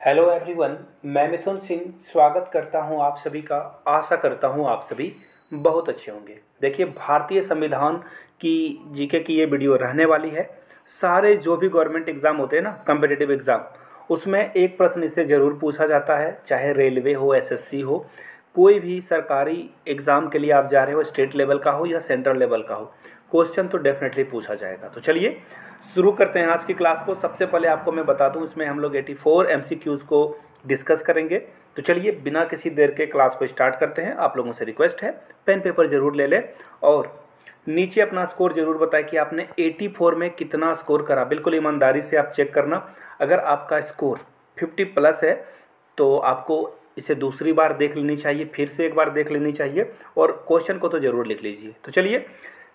Hello everyone, मैं मिथुन सिंह स्वागत करता हूं आप सभी का। आशा करता हूं आप सभी बहुत अच्छे होंगे। देखिए, भारतीय संविधान की जीके की ये वीडियो रहने वाली है। सारे जो भी गवर्नमेंट एग्ज़ाम होते हैं ना, कम्पिटिटिव एग्ज़ाम, उसमें एक प्रश्न इससे ज़रूर पूछा जाता है, चाहे रेलवे हो, एसएससी हो, कोई भी सरकारी एग्ज़ाम के लिए आप जा रहे हो, स्टेट लेवल का हो या सेंट्रल लेवल का हो, क्वेश्चन तो डेफिनेटली पूछा जाएगा। तो चलिए शुरू करते हैं आज की क्लास को। सबसे पहले आपको मैं बता दूं, इसमें हम लोग 84 एमसीक्यूज़ को डिस्कस करेंगे। तो चलिए बिना किसी देर के क्लास को स्टार्ट करते हैं। आप लोगों से रिक्वेस्ट है, पेन पेपर ज़रूर ले लें और नीचे अपना स्कोर ज़रूर बताएं कि आपने 84 में कितना स्कोर करा। बिल्कुल ईमानदारी से आप चेक करना। अगर आपका स्कोर 50 प्लस है तो आपको इसे दूसरी बार देख लेनी चाहिए, फिर से एक बार देख लेनी चाहिए और क्वेश्चन को तो ज़रूर लिख लीजिए। तो चलिए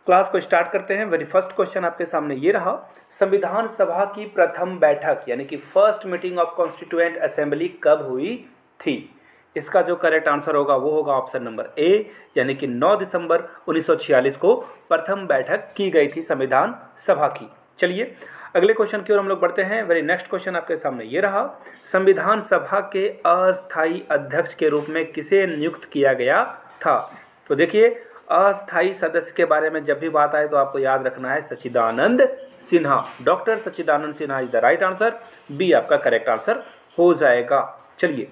क्लास को स्टार्ट करते हैं। वेरी फर्स्ट क्वेश्चन आपके सामने ये रहा, संविधान सभा की प्रथम बैठक यानी कि first meeting of constituent assembly कब हुई थी? इसका जो करेक्ट आंसर होगा वो होगा ऑप्शन नंबर ए, यानी कि 9 दिसंबर 1946 को प्रथम बैठक की गई थी संविधान सभा की। चलिए अगले क्वेश्चन की ओर हम लोग बढ़ते हैं। वेरी नेक्स्ट क्वेश्चन आपके सामने ये रहा, संविधान सभा के अस्थायी अध्यक्ष के रूप में किसे नियुक्त किया गया था? तो देखिए, अस्थायी सदस्य के बारे में जब भी बात आए तो आपको याद रखना है Sachchidanand Sinha. Doctor Sachchidanand Sinha is the right answer. B आपका करेक्ट आंसर हो जाएगा। चलिए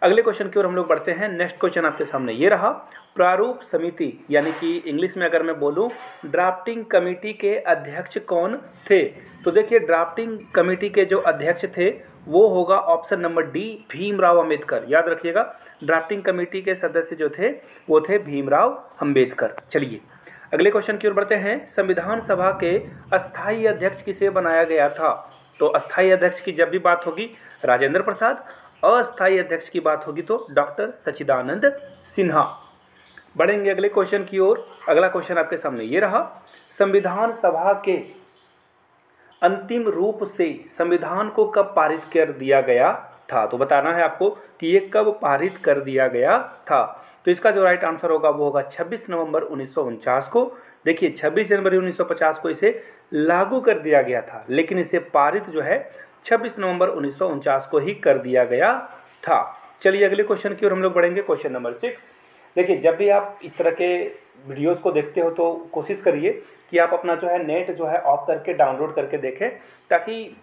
अगले क्वेश्चन की ओर हम लोग बढ़ते हैं। नेक्स्ट क्वेश्चन आपके सामने ये रहा, प्रारूप समिति यानी कि इंग्लिश में अगर मैं बोलूं ड्राफ्टिंग कमेटी के अध्यक्ष कौन थे? तो देखिए, ड्राफ्टिंग कमेटी के जो अध्यक्ष थे वो होगा option number D, Bhimrao Ambedkar. याद रखिएगा, ड्राफ्टिंग कमेटी के सदस्य जो थे वो थे भीमराव अंबेडकर। चलिए अगले क्वेश्चन की ओर बढ़ते हैं। संविधान सभा के अस्थायी अध्यक्ष किसे बनाया गया था? तो अस्थायी अध्यक्ष की जब भी बात होगी राजेंद्र प्रसाद, अस्थायी अध्यक्ष की बात होगी तो डॉक्टर सच्चिदानंद सिन्हा। बढ़ेंगे अगले क्वेश्चन की ओर। अगला क्वेश्चन आपके सामने ये रहा, संविधान सभा के अंतिम रूप से संविधान को कब पारित कर दिया गया था? तो बताना है आपको कि ये कब पारित कर दिया गया था। तो इसका जो राइट आंसर होगा वो होगा 26 नवंबर 1949 को। देखिए, 26 जनवरी 1950 को इसे लागू कर दिया गया था, लेकिन इसे पारित जो है 26 नवंबर 1949 को ही कर दिया गया था। चलिए अगले क्वेश्चन की ओर हम लोग बढ़ेंगे। Question number 6। देखिए, जब भी आप इस तरह के वीडियोस को देखते हो तो कोशिश करिए कि आप अपना जो है नेट जो है ऑफ करके डाउनलोड करके देखें ताकि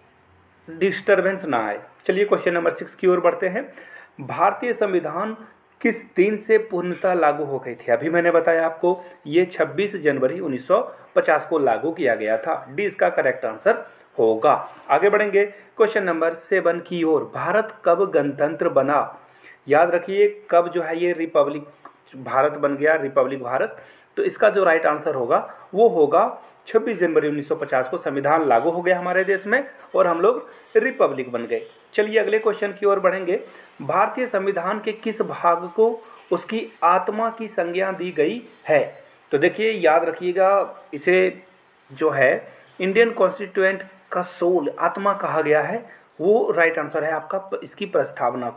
डिस्टरबेंस ना आए। चलिए क्वेश्चन नंबर 6 की ओर बढ़ते हैं। भारतीय संविधान किस दिन से पूर्णतः लागू हो गई थी? अभी मैंने बताया आपको ये 26 जनवरी 1950 को लागू किया गया था। डी इसका करेक्ट आंसर होगा। आगे बढ़ेंगे क्वेश्चन नंबर 7 की ओर। भारत कब गणतंत्र बना? याद रखिए, कब जो है ये रिपब्लिक भारत बन गया, रिपब्लिक भारत। तो इसका जो राइट आंसर होगा वो होगा 26 जनवरी 1950 को संविधान लागू हो गया हमारे देश में और हम लोग रिपब्लिक बन गए। चलिए अगले क्वेश्चन की ओर बढ़ेंगे। भारतीय संविधान के किस भाग को उसकी आत्मा की संज्ञा दी गई है? तो देखिए, याद रखिएगा, इसे जो है इंडियन कॉन्स्टिट्यूएंट का सोल, आत्मा कहा गया है। वो राइट आंसर है आपका। इसकी प्रस्तावना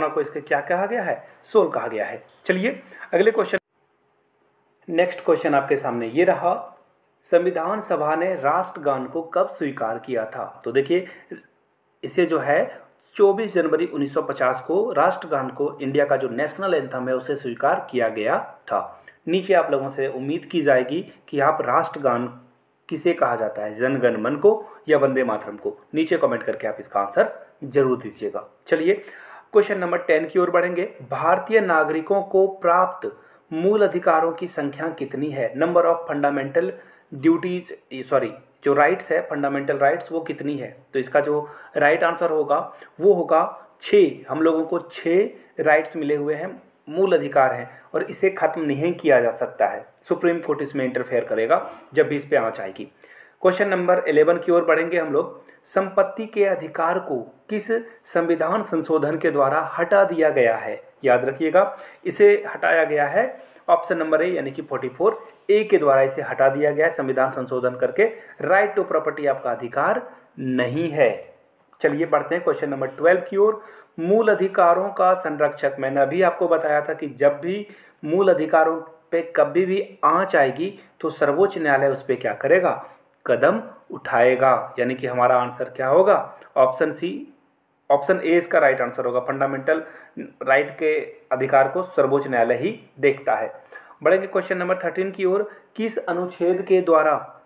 को इसके क्या कहा गया है? सोल कहा गया है। चलिए अगले क्वेश्चन। नेक्स्ट क्वेश्चन आपके सामने ये रहा, संविधान सभा ने राष्ट्रगान को कब स्वीकार किया था? तो देखिए, इसे जो है 24 जनवरी 1950 को राष्ट्रगान को, इंडिया का जो नेशनल एंथम है, उसे स्वीकार किया गया था। नीचे आप लोगों से उम्मीद की जाएगी कि आप राष्ट्रगान किसे कहा जाता है, जन गण मन को या वंदे मातरम को? नीचे कमेंट करके आप इसका आंसर जरूर दीजिएगा। चलिए क्वेश्चन नंबर 10 की ओर बढ़ेंगे। भारतीय नागरिकों को प्राप्त मूल अधिकारों की संख्या कितनी है? नंबर ऑफ फंडामेंटल ड्यूटीज, जो राइट्स है, फंडामेंटल राइट्स, वो कितनी है? तो इसका जो राइट आंसर होगा वो होगा 6। हम लोगों को 6 राइट्स मिले हुए हैं, मूल अधिकार हैं और इसे खत्म नहीं किया जा सकता है। सुप्रीम कोर्ट इसमें इंटरफेयर करेगा जब भी इस पे आंच आएगी। क्वेश्चन नंबर 11 की ओर बढ़ेंगे हम लोग। संपत्ति के अधिकार को किस संविधान संशोधन के द्वारा हटा दिया गया है? याद रखिएगा, इसे हटाया गया है ऑप्शन नंबर ए यानी कि 44 ए के द्वारा इसे हटा दिया गया है संविधान संशोधन करके। राइट टू प्रॉपर्टी आपका अधिकार नहीं है। चलिए बढ़ते हैं क्वेश्चन नंबर 12 की ओर। मूल अधिकारों का संरक्षक, मैंने अभी आपको बताया था कि जब भी मूल अधिकारों पे कभी भी आंच आएगी तो सर्वोच्च न्यायालय उस पर क्या करेगा? कदम उठाएगा। यानी कि हमारा आंसर क्या होगा? ऑप्शन सी ऑप्शन ए इसका राइट आंसर होगा। फंडामेंटल राइट के अधिकार को सर्वोच्च न्यायालय ही देखता है। बढ़ेंगे क्वेश्चन नंबर 13 की ओर। किस अनुच्छेद के द्वारा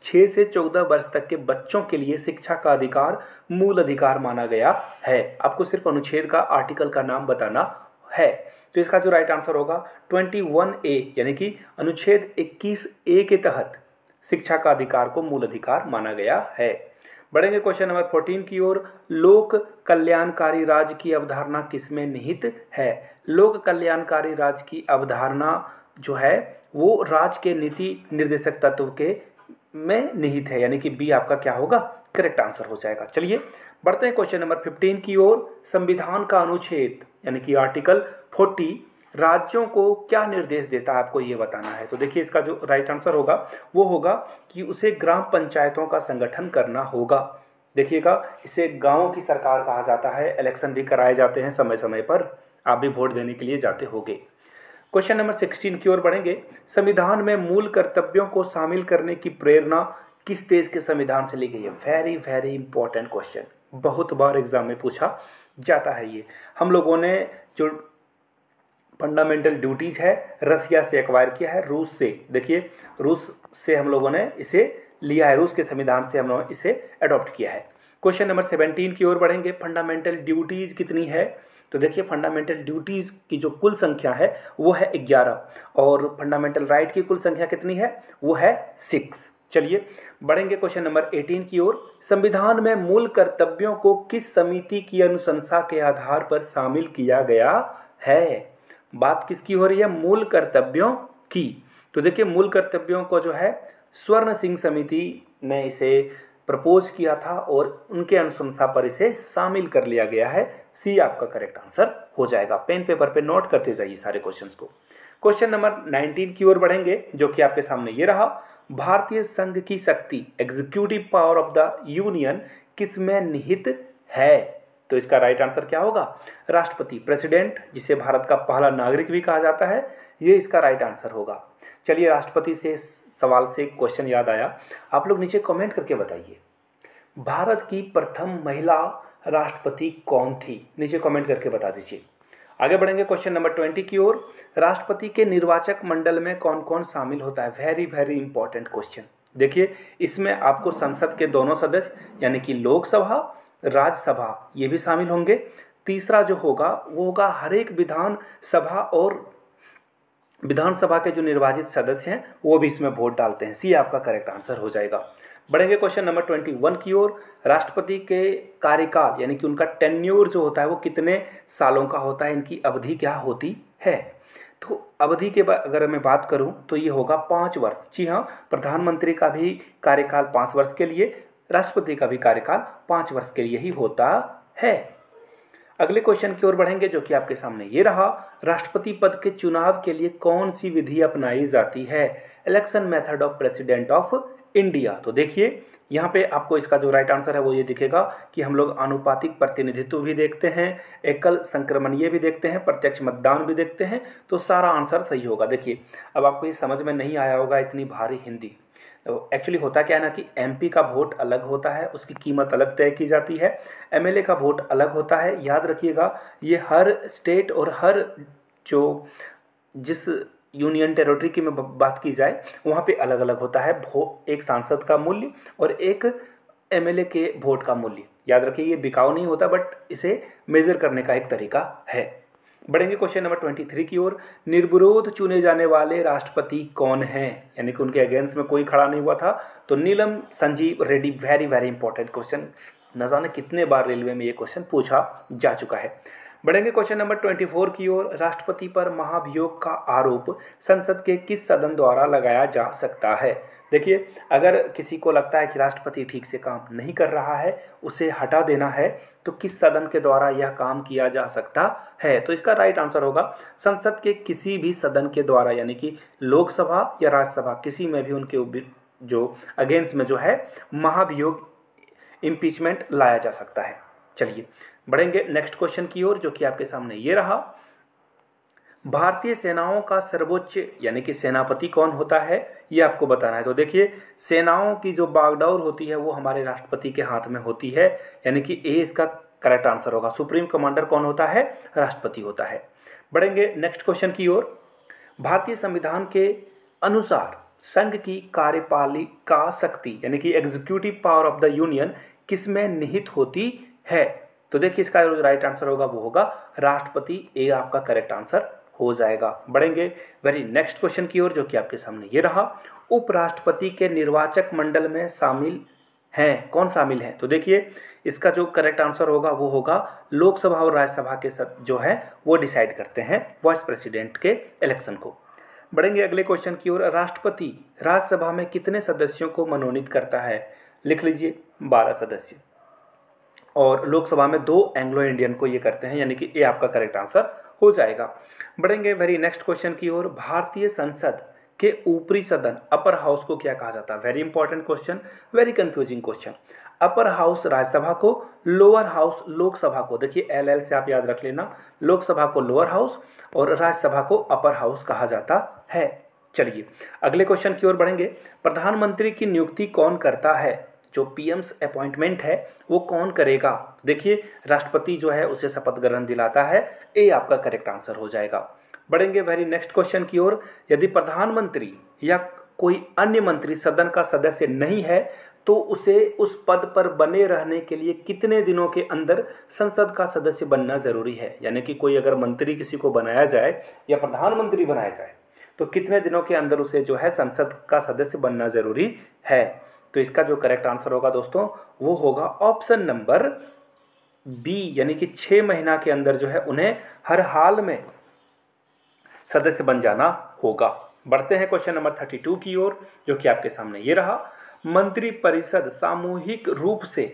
6 से 14 वर्ष तक के बच्चों के लिए शिक्षा का अधिकार मूल अधिकार माना गया है? आपको सिर्फ अनुच्छेद का आर्टिकल का नाम बताना है। तो इसका जो राइट आंसर होगा 21A यानी कि अनुच्छेद 21A के तहत शिक्षा का अधिकार को मूल अधिकार माना गया है। बढ़ेंगे क्वेश्चन नंबर 14 की ओर। लोक कल्याणकारी राज्य की अवधारणा किसमें निहित है? लोक कल्याणकारी राज्य की अवधारणा जो है वो राज्य के नीति निर्देशक तत्व के में निहित है, यानी कि बी आपका क्या होगा? करेक्ट आंसर हो जाएगा। चलिए बढ़ते हैं क्वेश्चन नंबर 15 की ओर। संविधान का अनुच्छेद यानी कि आर्टिकल 40 राज्यों को क्या निर्देश देता है, आपको ये बताना है। तो देखिए इसका जो राइट आंसर होगा वो होगा कि उसे ग्राम पंचायतों का संगठन करना होगा। देखिएगा इसे गांवों की सरकार कहा जाता है। इलेक्शन भी कराए जाते हैं समय समय पर, आप भी वोट देने के लिए जाते होंगे। क्वेश्चन नंबर 16 की ओर बढ़ेंगे। संविधान में मूल कर्तव्यों को शामिल करने की प्रेरणा किस देश के संविधान से ली गई है? वेरी वेरी इंपॉर्टेंट क्वेश्चन, बहुत बार एग्जाम में पूछा जाता है ये। हम लोगों ने जो फंडामेंटल ड्यूटीज़ है रसिया से एक्वायर किया है, रूस से। देखिए रूस से हम लोगों ने इसे लिया है, रूस के संविधान से हम लोगों ने इसे अडॉप्ट किया है। क्वेश्चन नंबर 17 की ओर बढ़ेंगे। फंडामेंटल ड्यूटीज़ कितनी है? तो देखिए फंडामेंटल ड्यूटीज़ की जो कुल संख्या है वो है 11 और फंडामेंटल राइट की कुल संख्या कितनी है? वो है 6। चलिए बढ़ेंगे क्वेश्चन नंबर 18 की ओर। संविधान में मूल कर्तव्यों को किस समिति की अनुशंसा के आधार पर शामिल किया गया है? बात किसकी हो रही है? मूल कर्तव्यों की। तो देखिए मूल कर्तव्यों को जो है स्वर्ण सिंह समिति ने इसे प्रपोज किया था और उनके अनुशंसा पर इसे शामिल कर लिया गया है। सी आपका करेक्ट आंसर हो जाएगा। पेन पेपर पे नोट करते जाइए सारे क्वेश्चंस को। क्वेश्चन नंबर 19 की ओर बढ़ेंगे जो कि आपके सामने ये रहा। भारतीय संघ की शक्ति executive power of the union किसमें निहित है? तो इसका राइट आंसर क्या होगा? राष्ट्रपति, प्रेसिडेंट, जिसे भारत का पहला नागरिक भी कहा जाता है, ये इसका राइट आंसर होगा। चलिए राष्ट्रपति से सवाल से क्वेश्चन याद आया, आप लोग नीचे कमेंट करके बताइए भारत की प्रथम महिला राष्ट्रपति कौन थी? नीचे कमेंट करके बता दीजिए। आगे बढ़ेंगे क्वेश्चन नंबर 20 की ओर। राष्ट्रपति के निर्वाचक मंडल में कौन कौन शामिल होता है? Very very important question. देखिए इसमें आपको संसद के दोनों सदस्य यानी कि लोकसभा, राज्यसभा ये भी शामिल होंगे। तीसरा जो होगा वो होगा हर एक विधानसभा और विधानसभा के जो निर्वाचित सदस्य हैं वो भी इसमें वोट डालते हैं। सी आपका करेक्ट आंसर हो जाएगा। बढ़ेंगे क्वेश्चन नंबर 21 की ओर। राष्ट्रपति के कार्यकाल यानी कि उनका टेन्योर जो होता है वो कितने सालों का होता है? इनकी अवधि क्या होती है? तो अवधि के अगर मैं बात करूं तो ये होगा 5 वर्ष। जी हाँ, प्रधानमंत्री का भी कार्यकाल 5 वर्ष के लिए, राष्ट्रपति का भी कार्यकाल 5 वर्ष के लिए ही होता है। अगले क्वेश्चन की ओर बढ़ेंगे जो कि आपके सामने ये रहा। राष्ट्रपति पद के चुनाव के लिए कौन सी विधि अपनाई जाती है? Election method of president of India. तो देखिए यहाँ पे आपको इसका जो राइट आंसर है वो ये दिखेगा कि हम लोग आनुपातिक प्रतिनिधित्व भी देखते हैं, एकल संक्रमणीय भी देखते हैं, प्रत्यक्ष मतदान भी देखते हैं। तो सारा आंसर सही होगा। देखिए अब आपको ये समझ में नहीं आया होगा इतनी भारी हिंदी। तो एक्चुअली होता क्या है ना कि एमपी का वोट अलग होता है, उसकी कीमत अलग तय की जाती है। एमएलए का वोट अलग होता है। याद रखिएगा ये हर स्टेट और हर जो जिस यूनियन टेरिटरी की में बात की जाए वहाँ पे अलग अलग होता है एक सांसद का मूल्य और एक एमएलए के वोट का मूल्य। याद रखिए ये बिकाऊ नहीं होता बट इसे मेजर करने का एक तरीका है। बढ़ेंगे क्वेश्चन नंबर 23 की ओर। निर्विरोध चुने जाने वाले राष्ट्रपति कौन हैं? यानी कि उनके अगेंस्ट में कोई खड़ा नहीं हुआ था। तो Neelam Sanjiva Reddy. Very very important question, न जाने कितने बार रेलवे में ये क्वेश्चन पूछा जा चुका है। बढ़ेंगे क्वेश्चन नंबर 24 की ओर। राष्ट्रपति पर महाभियोग का आरोप संसद के किस सदन द्वारा लगाया जा सकता है? देखिए अगर किसी को लगता है कि राष्ट्रपति ठीक से काम नहीं कर रहा है, उसे हटा देना है, तो किस सदन के द्वारा यह काम किया जा सकता है? तो इसका राइट आंसर होगा संसद के किसी भी सदन के द्वारा, यानी कि लोकसभा या राज्यसभा किसी में भी उनके जो अगेंस्ट में जो है महाभियोग इम्पीचमेंट लाया जा सकता है। चलिए बढ़ेंगे नेक्स्ट क्वेश्चन की ओर जो कि आपके सामने ये रहा। भारतीय सेनाओं का सर्वोच्च यानी कि सेनापति कौन होता है, ये आपको बताना है। तो देखिए सेनाओं की जो बागडोर होती है वो हमारे राष्ट्रपति के हाथ में होती है, यानी कि ए इसका करेक्ट आंसर होगा। सुप्रीम कमांडर कौन होता है, राष्ट्रपति होता है। बढ़ेंगे नेक्स्ट क्वेश्चन की ओर। भारतीय संविधान के अनुसार संघ की कार्यपालिका शक्ति यानी कि executive power of the union किसमें निहित होती है। तो देखिए इसका जो राइट आंसर होगा वो होगा राष्ट्रपति, ए आपका करेक्ट आंसर हो जाएगा। बढ़ेंगे वेरी नेक्स्ट क्वेश्चन की ओर जो कि आपके सामने ये रहा। उपराष्ट्रपति के निर्वाचक मंडल में शामिल हैं, कौन शामिल हैं। तो देखिए इसका जो करेक्ट आंसर होगा वो होगा लोकसभा और राज्यसभा के जो है वो डिसाइड करते हैं वाइस प्रेसिडेंट के इलेक्शन को। बढ़ेंगे अगले क्वेश्चन की ओर। राष्ट्रपति राज्यसभा में कितने सदस्यों को मनोनीत करता है, लिख लीजिए 12 सदस्य, और लोकसभा में 2 एंग्लो इंडियन को ये करते हैं, यानी कि ये आपका करेक्ट आंसर हो जाएगा। बढ़ेंगे वेरी नेक्स्ट क्वेश्चन की ओर। भारतीय संसद के ऊपरी सदन अपर हाउस को क्या कहा जाता है। Very important question, very confusing question. Upper house Rajya Sabha को, लोअर हाउस लोकसभा को। देखिए एल से आप याद रख लेना, लोकसभा को लोअर हाउस और राज्यसभा को अपर हाउस कहा जाता है। चलिए अगले क्वेश्चन की ओर बढ़ेंगे। प्रधानमंत्री की नियुक्ति कौन करता है, जो पीएम्स अपॉइंटमेंट है वो कौन करेगा। देखिए राष्ट्रपति जो है उसे शपथ ग्रहण दिलाता है, ए आपका करेक्ट आंसर हो जाएगा। बढ़ेंगे वेरी नेक्स्ट क्वेश्चन की ओर। यदि प्रधानमंत्री या कोई अन्य मंत्री सदन का सदस्य नहीं है तो उसे उस पद पर बने रहने के लिए कितने दिनों के अंदर संसद का सदस्य बनना जरूरी है। यानी कि कोई अगर मंत्री किसी को बनाया जाए या प्रधानमंत्री बनाया जाए तो कितने दिनों के अंदर उसे जो है संसद का सदस्य बनना जरूरी है। तो इसका जो करेक्ट आंसर होगा दोस्तों वो होगा ऑप्शन नंबर बी, यानी कि 6 महीना के अंदर जो है उन्हें हर हाल में सदस्य बन जाना होगा। बढ़ते हैं क्वेश्चन नंबर 32 की ओर जो कि आपके सामने ये रहा। मंत्रिपरिषद सामूहिक रूप से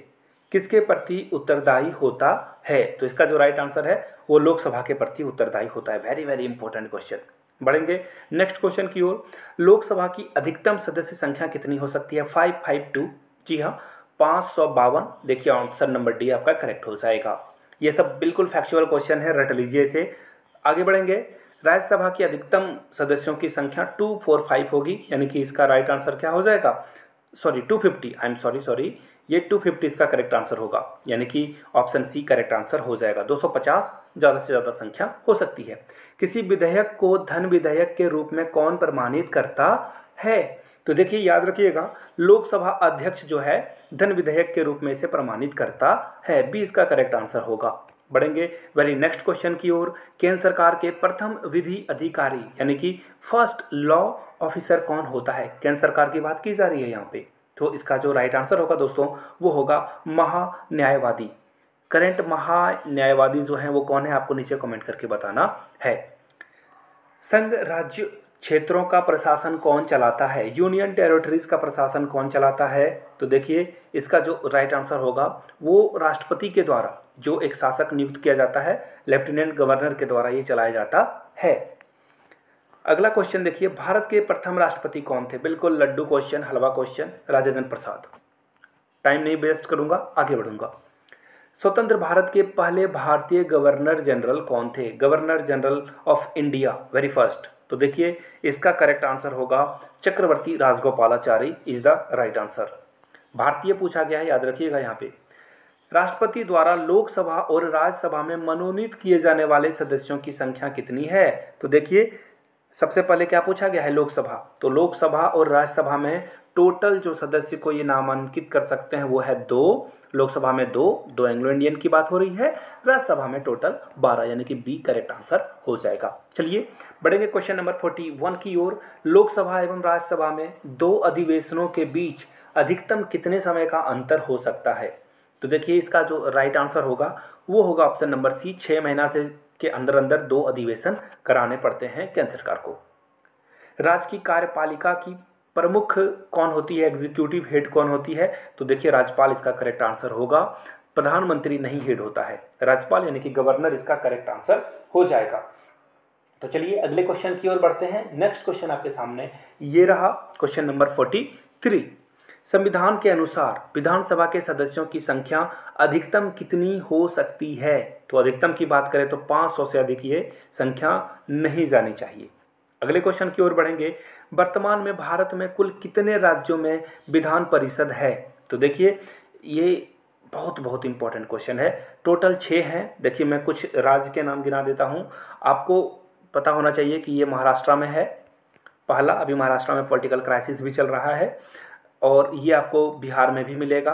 किसके प्रति उत्तरदायी होता है। तो इसका जो राइट आंसर है वो लोकसभा के प्रति उत्तरदायी होता है। Very very important question. बढ़ेंगे नेक्स्ट क्वेश्चन की ओर। लोकसभा की अधिकतम सदस्य संख्या कितनी हो सकती है। 552, जी हाँ 552। देखिए ऑप्शन नंबर डी आपका करेक्ट हो जाएगा। ये सब बिल्कुल फैक्चुअल क्वेश्चन है, रट लीजिए इसे। आगे बढ़ेंगे। राज्यसभा की अधिकतम सदस्यों की संख्या 245 होगी, यानी कि इसका राइट आंसर क्या हो जाएगा, सॉरी 250, आई एम सॉरी, ये 250 इसका करेक्ट आंसर होगा, यानी कि ऑप्शन सी करेक्ट आंसर हो जाएगा। 250 ज़्यादा से ज़्यादा संख्या हो सकती है। किसी विधेयक को धन विधेयक के रूप में कौन प्रमाणित करता है। तो देखिए याद रखिएगा लोकसभा अध्यक्ष जो है धन विधेयक के रूप में इसे प्रमाणित करता है, बी इसका करेक्ट आंसर होगा। बढ़ेंगे वेरी नेक्स्ट क्वेश्चन की ओर। केंद्र सरकार के प्रथम विधि अधिकारी यानी कि फर्स्ट लॉ ऑफिसर कौन होता है। केंद्र सरकार की बात की जा रही है यहाँ पे, तो इसका जो राइट आंसर होगा दोस्तों वो होगा महान्यायवादी। करंट महान्यायवादी जो है वो कौन है, आपको नीचे कमेंट करके बताना है। संघ राज्य क्षेत्रों का प्रशासन कौन चलाता है। यूनियन टेरिटरीज का प्रशासन कौन चलाता है। तो देखिए इसका जो राइट आंसर होगा वो राष्ट्रपति के द्वारा जो एक शासक नियुक्त किया जाता है, लेफ्टिनेंट गवर्नर के द्वारा ये चलाया जाता है। अगला क्वेश्चन देखिए, भारत के प्रथम राष्ट्रपति कौन थे। बिल्कुल लड्डू क्वेश्चन, हलवा क्वेश्चन, राजेंद्र प्रसाद। टाइम नहीं वेस्ट करूंगा, आगे बढ़ूंगा। स्वतंत्र भारत के पहले भारतीय गवर्नर जनरल कौन थे। Governor general of India very first. तो देखिए इसका करेक्ट आंसर होगा Chakravarti Rajagopalachari is the right answer. भारतीय पूछा गया है, याद रखिएगा यहाँ पे। राष्ट्रपति द्वारा लोकसभा और राज्यसभा में मनोनीत किए जाने वाले सदस्यों की संख्या कितनी है। तो देखिए सबसे पहले क्या पूछा गया है, लोकसभा। तो लोकसभा और राज्यसभा में टोटल जो सदस्य को ये नामांकित कर सकते हैं वो है 2। लोकसभा में 2 एंग्लो इंडियन की बात हो रही है, राज्यसभा में टोटल 12, यानी कि बी करेक्ट आंसर हो जाएगा। चलिए बढ़ेंगे क्वेश्चन नंबर 41 की ओर। लोकसभा एवं राज्यसभा में 2 अधिवेशनों के बीच अधिकतम कितने समय का अंतर हो सकता है। तो देखिए इसका जो राइट आंसर होगा वो होगा ऑप्शन नंबर सी, 6 महीना से के अंदर अंदर 2 अधिवेशन कराने पड़ते हैं केंद्र सरकार को। राज्य की कार्यपालिका की प्रमुख कौन होती है, एग्जीक्यूटिव हेड कौन होती है। तो देखिए राज्यपाल इसका करेक्ट आंसर होगा, प्रधानमंत्री नहीं हेड होता है, राज्यपाल यानी कि गवर्नर इसका करेक्ट आंसर हो जाएगा। तो चलिए अगले क्वेश्चन की ओर बढ़ते हैं। नेक्स्ट क्वेश्चन आपके सामने ये रहा, क्वेश्चन नंबर 43। संविधान के अनुसार विधानसभा के सदस्यों की संख्या अधिकतम कितनी हो सकती है? तो अधिकतम की बात करें तो 500 से अधिक ये संख्या नहीं जानी चाहिए। अगले क्वेश्चन की ओर बढ़ेंगे। वर्तमान में भारत में कुल कितने राज्यों में विधान परिषद है? तो देखिए ये बहुत इंपॉर्टेंट क्वेश्चन है। टोटल 6 हैं। देखिए मैं कुछ राज्य के नाम गिना देता हूँ। आपको पता होना चाहिए कि ये महाराष्ट्र में है पहला, अभी महाराष्ट्र में पॉलिटिकल क्राइसिस भी चल रहा है, और ये आपको बिहार में भी मिलेगा।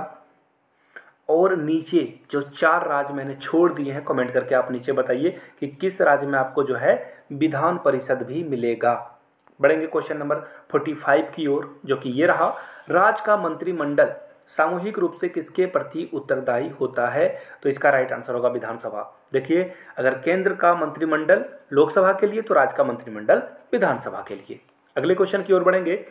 और नीचे जो 4 राज्य मैंने छोड़ दिए हैं, कमेंट करके आप नीचे बताइए कि किस राज्य में आपको जो है विधान परिषद भी मिलेगा। बढ़ेंगे क्वेश्चन नंबर 45 की ओर, जो कि ये रहा। राज्य का मंत्रिमंडल सामूहिक रूप से किसके प्रति उत्तरदायी होता है? तो इसका राइट आंसर होगा विधानसभा। देखिए अगर केंद्र का मंत्रिमंडल लोकसभा के लिए तो राज्य का मंत्रिमंडल विधानसभा के लिए। अगले क्वेश्चन की ओर बढ़ेंगे।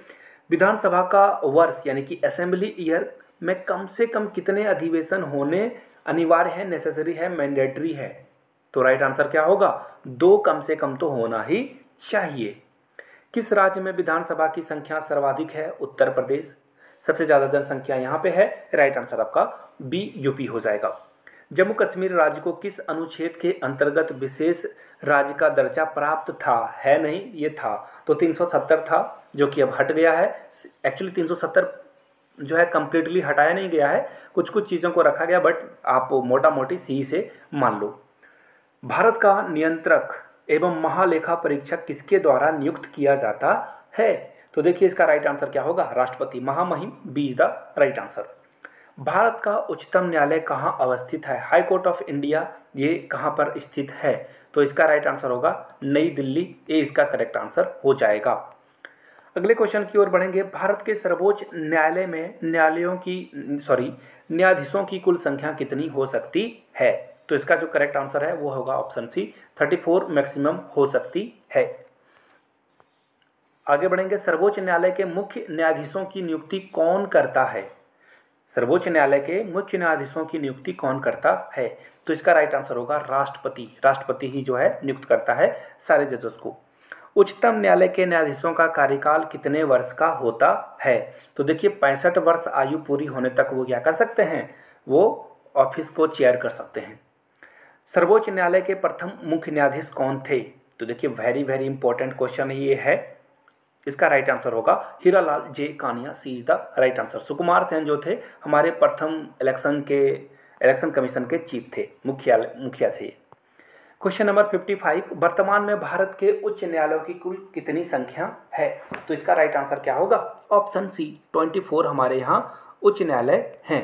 विधानसभा का वर्ष यानी कि असेंबली ईयर में कम से कम कितने अधिवेशन होने अनिवार्य है, नेसेसरी है, मैंडेटरी है? तो राइट आंसर क्या होगा? 2 कम से कम तो होना ही चाहिए। किस राज्य में विधानसभा की संख्या सर्वाधिक है? उत्तर प्रदेश। सबसे ज्यादा जनसंख्या यहाँ पे है। राइट आंसर आपका बी यूपी हो जाएगा। जम्मू कश्मीर राज्य को किस अनुच्छेद के अंतर्गत विशेष राज्य का दर्जा प्राप्त था? है नहीं, ये था। तो 370 था, जो कि अब हट गया है। एक्चुअली 370 जो है कंप्लीटली हटाया नहीं गया है, कुछ कुछ चीज़ों को रखा गया, बट आप मोटा मोटी सी से मान लो। भारत का नियंत्रक एवं महालेखा परीक्षक किसके द्वारा नियुक्त किया जाता है? तो देखिए इसका राइट आंसर क्या होगा? राष्ट्रपति। महामहिम B is the right answer. भारत का उच्चतम न्यायालय कहाँ अवस्थित है? हाई कोर्ट ऑफ इंडिया ये कहाँ पर स्थित है? तो इसका राइट आंसर होगा नई दिल्ली। ये इसका करेक्ट आंसर हो जाएगा। अगले क्वेश्चन की ओर बढ़ेंगे। भारत के सर्वोच्च न्यायालय में न्यायाधीशों की कुल संख्या कितनी हो सकती है? तो इसका जो करेक्ट आंसर है वो होगा ऑप्शन सी, 34 मैक्सिमम हो सकती है। आगे बढ़ेंगे। सर्वोच्च न्यायालय के मुख्य न्यायाधीशों की नियुक्ति कौन करता है? सर्वोच्च न्यायालय के मुख्य न्यायाधीशों की नियुक्ति कौन करता है? तो इसका राइट आंसर होगा राष्ट्रपति। राष्ट्रपति ही जो है नियुक्त करता है सारे जजेस को। उच्चतम न्यायालय के न्यायाधीशों का कार्यकाल कितने वर्ष का होता है? तो देखिए 65 वर्ष आयु पूरी होने तक वो क्या कर सकते हैं? वो ऑफिस को चेयर कर सकते हैं। सर्वोच्च न्यायालय के प्रथम मुख्य न्यायाधीश कौन थे? तो देखिए वेरी इंपॉर्टेंट क्वेश्चन ये है। इसका राइट आंसर होगा हीरालाल जे कानिया। सी is the right answer. Sukumar Sen जो थे हमारे प्रथम इलेक्शन कमीशन के चीफ थे, मुखिया थे। Question number 55। वर्तमान में भारत के उच्च न्यायालयों की कुल कितनी संख्या है? तो इसका राइट आंसर क्या होगा? ऑप्शन सी, 24 हमारे यहाँ उच्च न्यायालय हैं।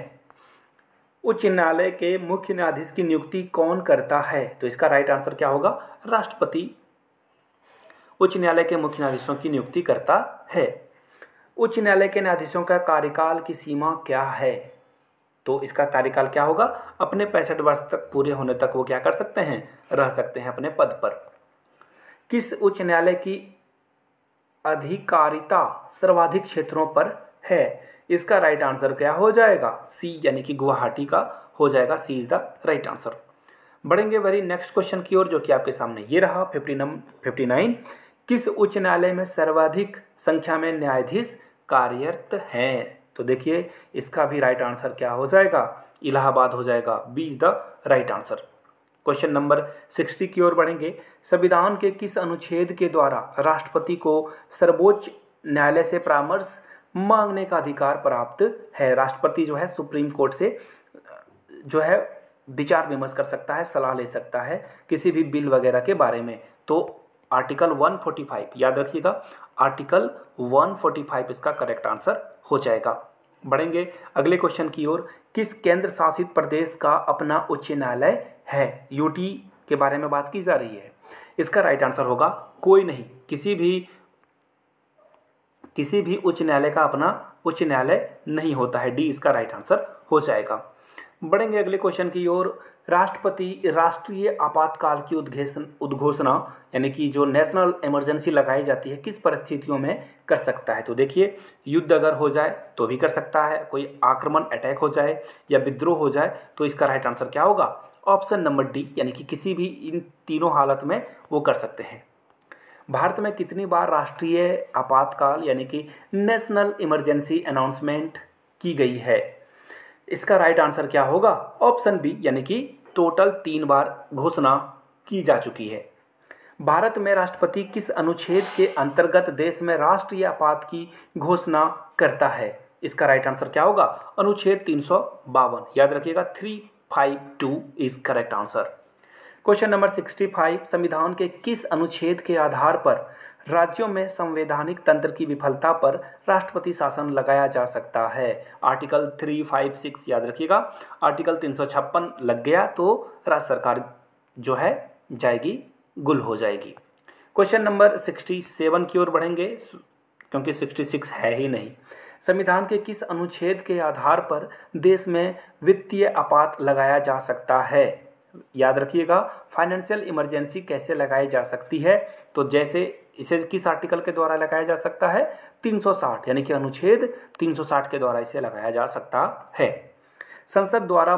उच्च न्यायालय के मुख्य न्यायाधीश की नियुक्ति कौन करता है? तो इसका राइट आंसर क्या होगा? राष्ट्रपति उच्च न्यायालय के मुख्य न्यायाधीशों की नियुक्ति करता है। उच्च न्यायालय के न्यायाधीशों का कार्यकाल की सीमा क्या है? तो इसका कार्यकाल क्या होगा? अपने 65 वर्ष तक पूरे होने तक वो क्या कर सकते हैं? रह सकते हैं अपने पद पर। किस उच्च न्यायालय की अधिकारिता सर्वाधिक क्षेत्रों पर है? इसका राइट आंसर क्या हो जाएगा? सी, यानी कि गुवाहाटी का हो जाएगा। सी इज द राइट आंसर। बढ़ेंगे वेरी नेक्स्ट क्वेश्चन की ओर, जो कि आपके सामने ये रहा 59। किस उच्च न्यायालय में सर्वाधिक संख्या में न्यायाधीश कार्यरत हैं? तो देखिए इसका भी राइट आंसर क्या हो जाएगा? इलाहाबाद हो जाएगा। B is the right answer. Question number 60 की ओर बढ़ेंगे। संविधान के किस अनुच्छेद के द्वारा राष्ट्रपति को सर्वोच्च न्यायालय से परामर्श मांगने का अधिकार प्राप्त है? राष्ट्रपति जो है सुप्रीम कोर्ट से जो है विचार विमर्श कर सकता है, सलाह ले सकता है किसी भी बिल वगैरह के बारे में। तो आर्टिकल 145 याद रखिएगा, आर्टिकल 145 इसका करेक्ट आंसर हो जाएगा। बढ़ेंगे अगले क्वेश्चन की ओर। किस केंद्र शासित प्रदेश का अपना उच्च न्यायालय है? यूटी के बारे में बात की जा रही है। इसका राइट आंसर होगा कोई नहीं। किसी भी उच्च न्यायालय का अपना उच्च न्यायालय नहीं होता है। डी इसका राइट आंसर हो जाएगा। बढ़ेंगे अगले क्वेश्चन की ओर। राष्ट्रपति राष्ट्रीय आपातकाल की उद्घोषणा यानी कि जो नेशनल इमरजेंसी लगाई जाती है किस परिस्थितियों में कर सकता है? तो देखिए युद्ध अगर हो जाए तो भी कर सकता है, कोई आक्रमण अटैक हो जाए या विद्रोह हो जाए, तो इसका राइट आंसर क्या होगा? ऑप्शन नंबर डी, यानी कि किसी भी इन तीनों हालत में वो कर सकते हैं। भारत में कितनी बार राष्ट्रीय आपातकाल यानी कि नेशनल इमरजेंसी अनाउंसमेंट की गई है। इसका राइट आंसर क्या होगा? ऑप्शन बी, यानी कि टोटल 3 बार घोषणा की जा चुकी है। भारत में राष्ट्रपति किस अनुच्छेद के अंतर्गत देश में राष्ट्रीय आपात की घोषणा करता है? इसका राइट आंसर क्या होगा? अनुच्छेद 352। याद रखिएगा, 352 is correct answer. Question number 65, संविधान के किस अनुच्छेद के आधार पर राज्यों में संवैधानिक तंत्र की विफलता पर राष्ट्रपति शासन लगाया जा सकता है? आर्टिकल 356 याद रखिएगा। आर्टिकल 356 लग गया तो राज्य सरकार जो है जाएगी, गुल हो जाएगी। क्वेश्चन नंबर 67 की ओर बढ़ेंगे, क्योंकि 66 है ही नहीं। संविधान के किस अनुच्छेद के आधार पर देश में वित्तीय आपात लगाया जा सकता है? याद रखिएगा, फाइनेंशियल इमरजेंसी कैसे लगाई जा सकती है? तो जैसे इसे किस आर्टिकल के द्वारा लगाया जा सकता है? 360, यानी कि अनुच्छेद 360 के द्वारा इसे लगाया जा सकता है। संसद द्वारा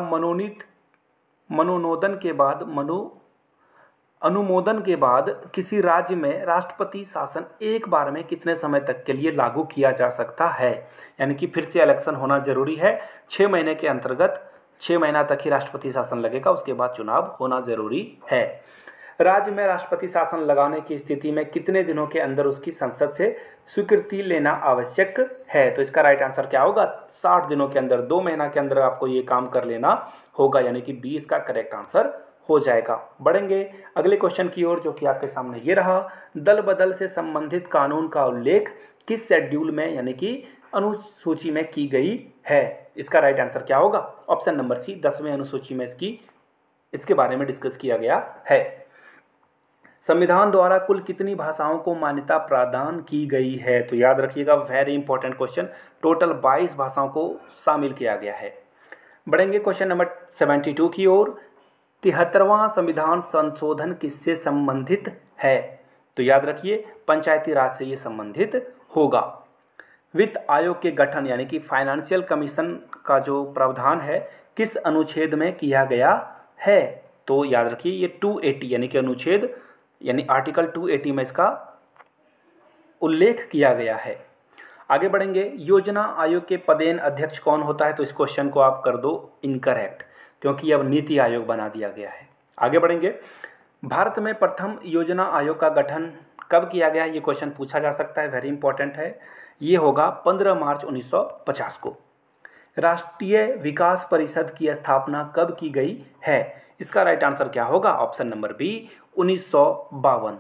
अनुमोदन के बाद किसी राज्य में राष्ट्रपति शासन एक बार में कितने समय तक के लिए लागू किया जा सकता है? यानी कि फिर से इलेक्शन होना जरूरी है। 6 महीने के अंतर्गत 6 महीना तक ही राष्ट्रपति शासन लगेगा, उसके बाद चुनाव होना जरूरी है। राज्य में राष्ट्रपति शासन लगाने की स्थिति में कितने दिनों के अंदर उसकी संसद से स्वीकृति लेना आवश्यक है? तो इसका राइट आंसर क्या होगा? 60 दिनों के अंदर, 2 महीना के अंदर आपको ये काम कर लेना होगा, यानी कि 20 का करेक्ट आंसर हो जाएगा। बढ़ेंगे अगले क्वेश्चन की ओर, जो कि आपके सामने ये रहा। दल बदल से संबंधित कानून का उल्लेख किस शेड्यूल में, यानी कि अनुसूची में की गई है? इसका राइट आंसर क्या होगा? ऑप्शन नंबर सी, 10वें अनुसूची में इसके बारे में डिस्कस किया गया है। संविधान द्वारा कुल कितनी भाषाओं को मान्यता प्रदान की गई है? तो याद रखिएगा, वेरी इंपॉर्टेंट क्वेश्चन, टोटल 22 भाषाओं को शामिल किया गया है। बढ़ेंगे क्वेश्चन नंबर 72 की ओर। 73वां संविधान संशोधन किससे संबंधित है? तो याद रखिए, पंचायती राज से ये संबंधित होगा। वित्त आयोग के गठन, यानी कि फाइनेंशियल कमीशन का जो प्रावधान है, किस अनुच्छेद में किया गया है? तो याद रखिए, ये 280 यानी कि अनुच्छेद यानी आर्टिकल 280 में इसका उल्लेख किया गया है। आगे बढ़ेंगे, योजना आयोग के पदेन अध्यक्ष कौन होता है? तो इस क्वेश्चन को आप कर दो इनकरेक्ट, क्योंकि अब नीति आयोग बना दिया गया है। आगे बढ़ेंगे, भारत में प्रथम योजना आयोग का गठन कब किया गया? ये क्वेश्चन पूछा जा सकता है, वेरी इंपॉर्टेंट है। ये होगा 15 मार्च 1950 को। राष्ट्रीय विकास परिषद की स्थापना कब की गई है? इसका राइट आंसर क्या होगा? Option number B, 1952।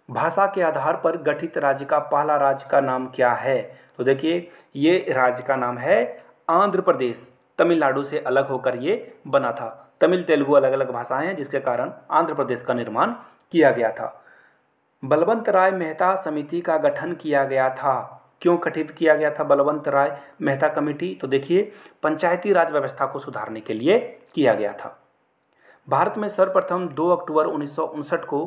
भाषा के आधार पर गठित राज्य का पहला राज्य का नाम क्या है? तो देखिए, ये राज्य का नाम है आंध्र प्रदेश। तमिलनाडु से अलग होकर ये बना था। तमिल तेलुगु अलग अलग भाषाएं हैं, जिसके कारण आंध्र प्रदेश का निर्माण किया गया था। बलवंत राय मेहता समिति का गठन किया गया था। क्यों गठित किया गया था बलवंत राय मेहता कमेटी? तो देखिए, पंचायती राज व्यवस्था को सुधारने के लिए किया गया था। भारत में सर्वप्रथम 2 अक्टूबर 1959 को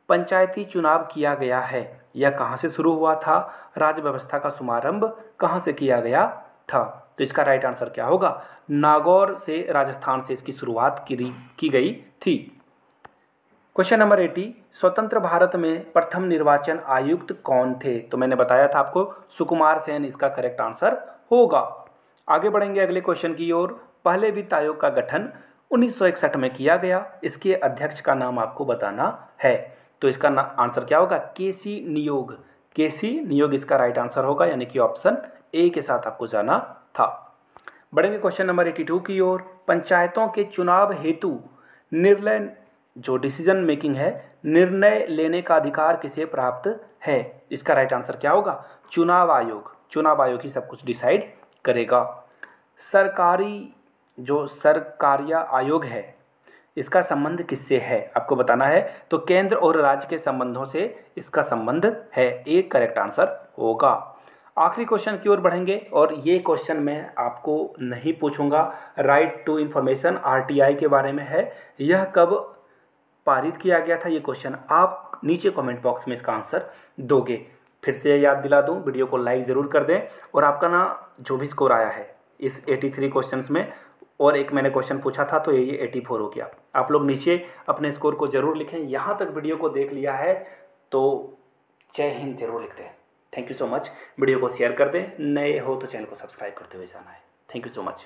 पंचायती चुनाव किया गया है। यह कहाँ से शुरू हुआ था? राज्य व्यवस्था का शुभारंभ कहाँ से किया गया था? तो इसका राइट आंसर क्या होगा? नागौर से, राजस्थान से इसकी शुरुआत की गई थी। क्वेश्चन नंबर 80, स्वतंत्र भारत में प्रथम निर्वाचन आयुक्त कौन थे? तो मैंने बताया था आपको, सुकुमार सेन इसका करेक्ट आंसर होगा। आगे बढ़ेंगे अगले क्वेश्चन की ओर। पहले वित्त आयोग का गठन 1961 में किया गया। इसके अध्यक्ष का नाम आपको बताना है। तो इसका आंसर क्या होगा? केसी नियोग। केसी नियोग इसका राइट आंसर होगा, यानी कि ऑप्शन ए के साथ आपको जाना था। बढ़ेंगे क्वेश्चन नंबर 82 की ओर। पंचायतों के चुनाव हेतु निर्णय, जो डिसीजन मेकिंग है, निर्णय लेने का अधिकार किसे प्राप्त है? इसका राइट आंसर क्या होगा? चुनाव आयोग। चुनाव आयोग ही सब कुछ डिसाइड करेगा। सरकारिया आयोग है, इसका संबंध किससे है? आपको बताना है। तो केंद्र और राज्य के संबंधों से इसका संबंध है। एक करेक्ट आंसर होगा। आखिरी क्वेश्चन की ओर बढ़ेंगे, और ये क्वेश्चन मैं आपको नहीं पूछूंगा। राइट टू इंफॉर्मेशन आरटीआई के बारे में है। यह कब पारित किया गया था? ये क्वेश्चन आप नीचे कमेंट बॉक्स में इसका आंसर दोगे। फिर से याद दिला दूं, वीडियो को लाइक ज़रूर कर दें। और आपका जो भी स्कोर आया है इस 83 क्वेश्चंस में, और एक मैंने क्वेश्चन पूछा था तो ये 84 हो गया। आप लोग नीचे अपने स्कोर को ज़रूर लिखें। यहाँ तक वीडियो को देख लिया है तो जय हिंद जरूर लिखते हैं। Thank you so much. Video को शेयर कर दें, नए हो तो चैनल को सब्सक्राइब करते हुए जाना है। Thank you so much.